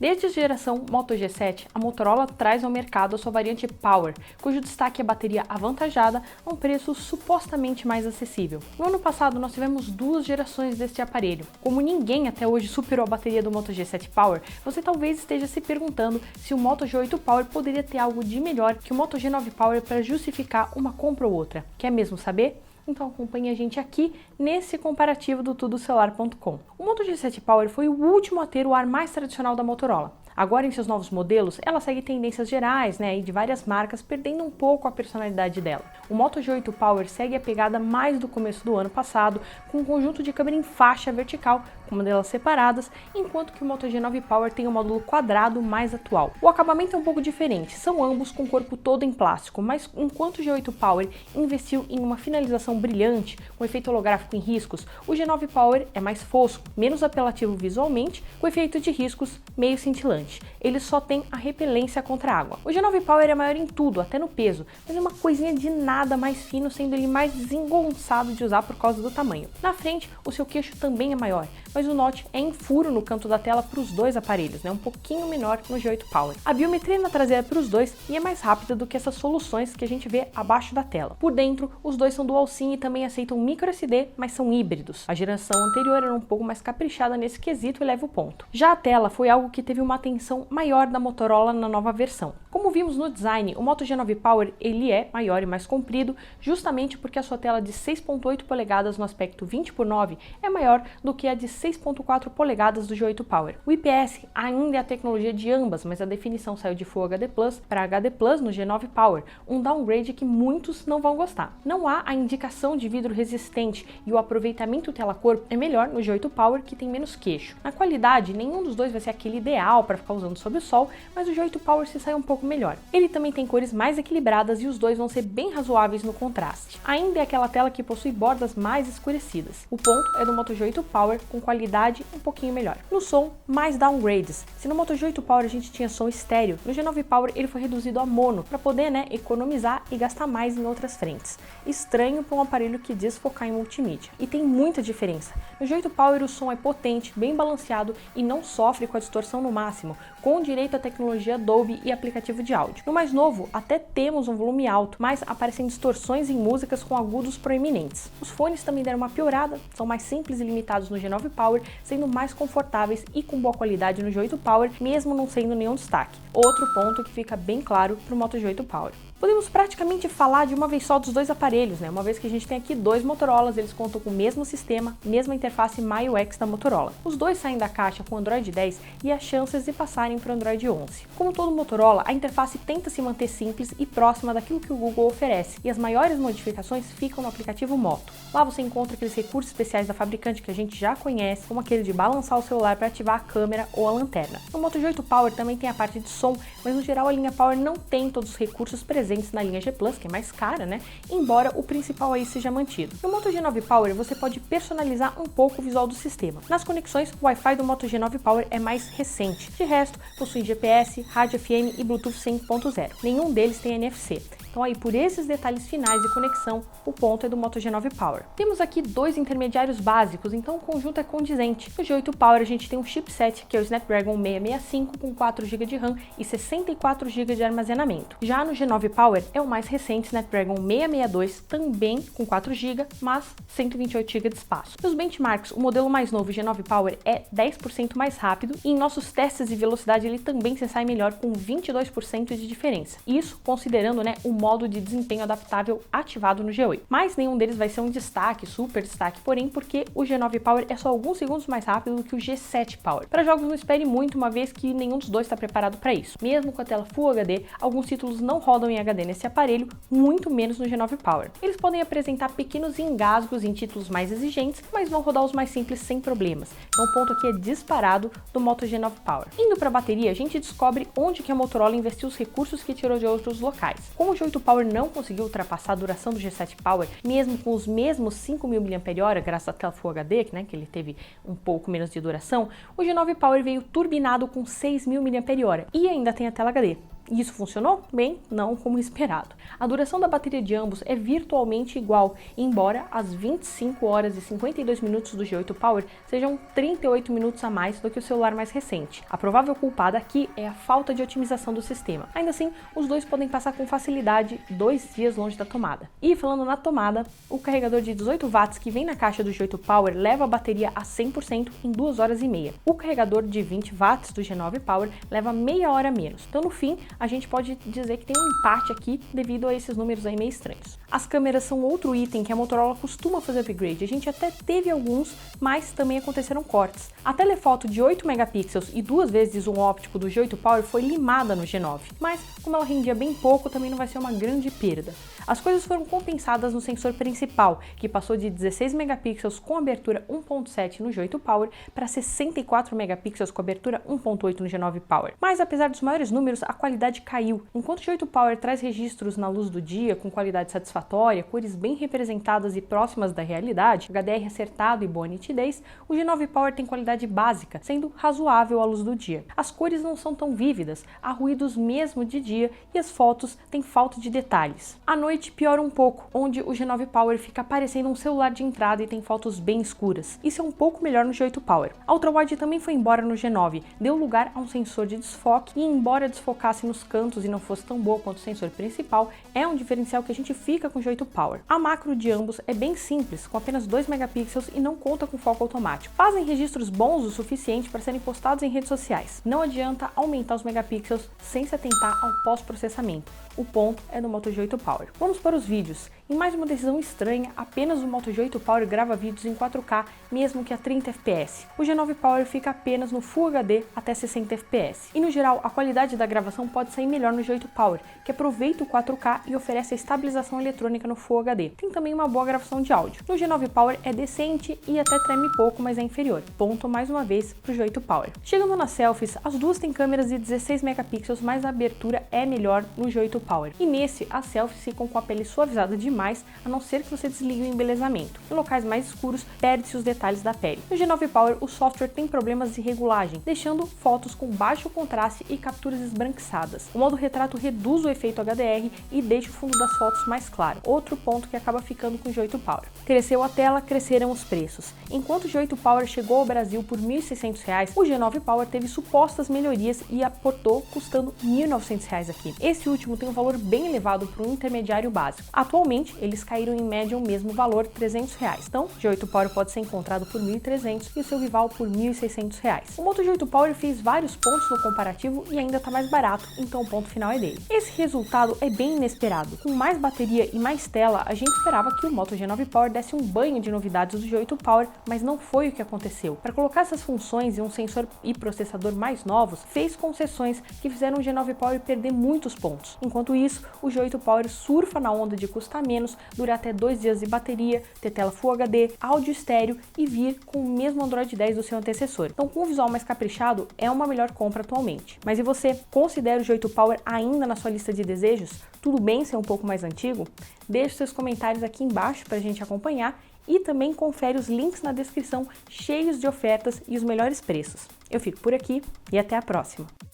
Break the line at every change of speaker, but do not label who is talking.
Desde a geração Moto G7, a Motorola traz ao mercado a sua variante Power, cujo destaque é a bateria avantajada a um preço supostamente mais acessível. No ano passado, nós tivemos duas gerações deste aparelho. Como ninguém até hoje superou a bateria do Moto G7 Power, você talvez esteja se perguntando se o Moto G8 Power poderia ter algo de melhor que o Moto G9 Power para justificar uma compra ou outra. Quer mesmo saber? Então acompanhe a gente aqui nesse comparativo do tudocelular.com. O Moto G7 Power foi o último a ter o ar mais tradicional da Motorola. Agora, em seus novos modelos, ela segue tendências gerais, e de várias marcas, perdendo um pouco a personalidade dela. O Moto G8 Power segue a pegada mais do começo do ano passado, com um conjunto de câmera em faixa vertical, com modelos separadas, enquanto que o Moto G9 Power tem um módulo quadrado mais atual. O acabamento é um pouco diferente, são ambos com o corpo todo em plástico, mas enquanto o G8 Power investiu em uma finalização brilhante, com efeito holográfico em riscos, o G9 Power é mais fosco, menos apelativo visualmente, com efeito de riscos meio cintilante. Ele só tem a repelência contra a água. O G9 Power é maior em tudo, até no peso, mas é uma coisinha de nada mais fino, sendo ele mais desengonçado de usar por causa do tamanho. Na frente, o seu queixo também é maior, mas o notch é em furo no canto da tela para os dois aparelhos, um pouquinho menor no G8 Power. A biometria na traseira para os dois e é mais rápida do que essas soluções que a gente vê abaixo da tela. Por dentro, os dois são dual SIM e também aceitam microSD, mas são híbridos. A geração anterior era um pouco mais caprichada nesse quesito e leva o ponto. Já a tela foi algo que teve uma atenção maior da Motorola na nova versão. Como vimos no design, o Moto G9 Power ele é maior e mais comprido, justamente porque a sua tela de 6.8 polegadas no aspecto 20:9 é maior do que a de 6.4 polegadas do G8 Power. O IPS ainda é a tecnologia de ambas, mas a definição saiu de Full HD Plus para HD Plus no G9 Power, um downgrade que muitos não vão gostar. Não há a indicação de vidro resistente e o aproveitamento tela-cor é melhor no G8 Power, que tem menos queixo. Na qualidade, nenhum dos dois vai ser aquele ideal para ficar usando sob o sol, mas o G8 Power se sai um pouco melhor. Ele também tem cores mais equilibradas e os dois vão ser bem razoáveis no contraste. Ainda é aquela tela que possui bordas mais escurecidas. O ponto é do Moto G8 Power com qualidade um pouquinho melhor. No som, mais downgrades. Se no Moto G8 Power a gente tinha som estéreo, no G9 Power ele foi reduzido a mono para poder economizar e gastar mais em outras frentes. Estranho para um aparelho que diz focar em multimídia. E tem muita diferença. No G8 Power o som é potente, bem balanceado e não sofre com a distorção no máximo, com direito à tecnologia Dolby e aplicativo de áudio. No mais novo, até temos um volume alto, mas aparecem distorções em músicas com agudos proeminentes. Os fones também deram uma piorada, são mais simples e limitados no G9 Power, sendo mais confortáveis e com boa qualidade no G8 Power, mesmo não sendo nenhum destaque. Outro ponto que fica bem claro para o Moto G8 Power. Podemos praticamente falar de uma vez só dos dois aparelhos, uma vez que a gente tem aqui dois Motorolas, eles contam com o mesmo sistema, mesma interface MyUX da Motorola. Os dois saem da caixa com Android 10 e há chances de passarem para o Android 11. Como todo Motorola, a interface tenta se manter simples e próxima daquilo que o Google oferece, e as maiores modificações ficam no aplicativo Moto. Lá você encontra aqueles recursos especiais da fabricante que a gente já conhece, como aquele de balançar o celular para ativar a câmera ou a lanterna. No Moto G8 Power também tem a parte de som, mas no geral a linha Power não tem todos os recursos presentes na linha G Plus, que é mais cara, embora o principal aí seja mantido. No Moto G9 Power você pode personalizar um pouco o visual do sistema. Nas conexões, o Wi-Fi do Moto G9 Power é mais recente. De resto, possui GPS, rádio FM e Bluetooth 5.0. Nenhum deles tem NFC. Então aí, por esses detalhes finais de conexão, o ponto é do Moto G9 Power. Temos aqui dois intermediários básicos, então o conjunto é condizente. No G8 Power a gente tem um chipset, que é o Snapdragon 665, com 4 GB de RAM e 64 GB de armazenamento. Já no G9 Power é o mais recente Snapdragon 662, também com 4 GB, mas 128 GB de espaço. Nos benchmarks, o modelo mais novo G9 Power é 10% mais rápido e em nossos testes de velocidade ele também se sai melhor com 22% de diferença. Isso considerando o modo de desempenho adaptável ativado no G8. Mas nenhum deles vai ser um destaque, super destaque, porém porque o G9 Power é só alguns segundos mais rápido do que o G7 Power. Para jogos não espere muito, uma vez que nenhum dos dois está preparado para isso. Mesmo com a tela Full HD, alguns títulos não rodam em HD nesse aparelho, muito menos no G9 Power. Eles podem apresentar pequenos engasgos em títulos mais exigentes, mas vão rodar os mais simples sem problemas. Então o ponto aqui é disparado do Moto G9 Power. Indo para a bateria, a gente descobre onde que a Motorola investiu os recursos que tirou de outros locais. Como o G8 Power não conseguiu ultrapassar a duração do G7 Power, mesmo com os mesmos 5.000 mAh, graças à tela Full HD, que ele teve um pouco menos de duração, o G9 Power veio turbinado com 6.000 mAh e ainda tem a tela HD. E isso funcionou? Bem, não como esperado. A duração da bateria de ambos é virtualmente igual, embora as 25 horas e 52 minutos do G8 Power sejam 38 minutos a mais do que o celular mais recente. A provável culpada aqui é a falta de otimização do sistema. Ainda assim, os dois podem passar com facilidade 2 dias longe da tomada. E falando na tomada, o carregador de 18 watts que vem na caixa do G8 Power leva a bateria a 100% em 2 horas e meia. O carregador de 20 watts do G9 Power leva meia hora menos. Então, no fim, a gente pode dizer que tem um empate aqui devido a esses números aí meio estranhos. As câmeras são outro item que a Motorola costuma fazer upgrade. A gente até teve alguns, mas também aconteceram cortes. A telefoto de 8 megapixels e 2 vezes zoom óptico do G8 Power foi limada no G9, mas como ela rendia bem pouco, também não vai ser uma grande perda. As coisas foram compensadas no sensor principal, que passou de 16 megapixels com abertura 1.7 no G8 Power para 64 megapixels com abertura 1.8 no G9 Power. Mas apesar dos maiores números, a qualidade caiu. Enquanto o G8 Power traz registros na luz do dia com qualidade satisfatória, cores bem representadas e próximas da realidade, HDR acertado e boa nitidez, o G9 Power tem qualidade básica, sendo razoável à luz do dia. As cores não são tão vívidas, há ruídos mesmo de dia e as fotos têm falta de detalhes. À noite piora um pouco, onde o G9 Power fica parecendo um celular de entrada e tem fotos bem escuras. Isso é um pouco melhor no G8 Power. A ultrawide também foi embora no G9, deu lugar a um sensor de desfoque e embora desfocasse nos cantos e não fosse tão boa quanto o sensor principal, é um diferencial que a gente fica com o G8 Power. A macro de ambos é bem simples, com apenas 2 megapixels e não conta com foco automático. Fazem registros bons o suficiente para serem postados em redes sociais. Não adianta aumentar os megapixels sem se atentar ao pós-processamento. O ponto é no Moto G8 Power. Vamos para os vídeos. Em mais uma decisão estranha, apenas o Moto G8 Power grava vídeos em 4K, mesmo que a 30 fps. O G9 Power fica apenas no Full HD até 60 fps. E no geral, a qualidade da gravação pode sair melhor no G8 Power, que aproveita o 4K e oferece a estabilização eletrônica no Full HD. Tem também uma boa gravação de áudio. No G9 Power é decente e até treme pouco, mas é inferior. Ponto mais uma vez para o G8 Power. Chegando nas selfies, as duas têm câmeras de 16 megapixels, mas a abertura é melhor no G8 Power. E nesse, as selfies ficam com a pele suavizada demais, a não ser que você desligue o embelezamento. Em locais mais escuros, perde-se os detalhes da pele. No G9 Power, o software tem problemas de regulagem, deixando fotos com baixo contraste e capturas esbranquiçadas. O modo retrato reduz o efeito HDR e deixa o fundo das fotos mais claro. Outro ponto que acaba ficando com o G8 Power. Cresceu a tela, cresceram os preços. Enquanto o G8 Power chegou ao Brasil por R$ 1.600, o G9 Power teve supostas melhorias e aportou custando R$ 1.900 aqui. Esse último tem um valor bem elevado para um intermediário básico. Atualmente, eles caíram em média o mesmo valor, R$ 300. Então, o G8 Power pode ser encontrado por R$ 1.300 e o seu rival por R$ 1.600. O Moto G8 Power fez vários pontos no comparativo e ainda está mais barato, então o ponto final é dele. Esse resultado é bem inesperado. Com mais bateria e mais tela, a gente esperava que o Moto G9 Power desse um banho de novidades do G8 Power, mas não foi o que aconteceu. Para colocar essas funções e um sensor e processador mais novos, fez concessões que fizeram o G9 Power perder muitos pontos. Enquanto isso, o G8 Power surfa na onda de custar menos, durar até 2 dias de bateria, ter tela Full HD, áudio estéreo e vir com o mesmo Android 10 do seu antecessor. Então, com um visual mais caprichado, é uma melhor compra atualmente. Mas e você? Considera o G8 Power ainda na sua lista de desejos? Tudo bem ser um pouco mais antigo? Deixe seus comentários aqui embaixo para a gente acompanhar e também confere os links na descrição cheios de ofertas e os melhores preços. Eu fico por aqui e até a próxima!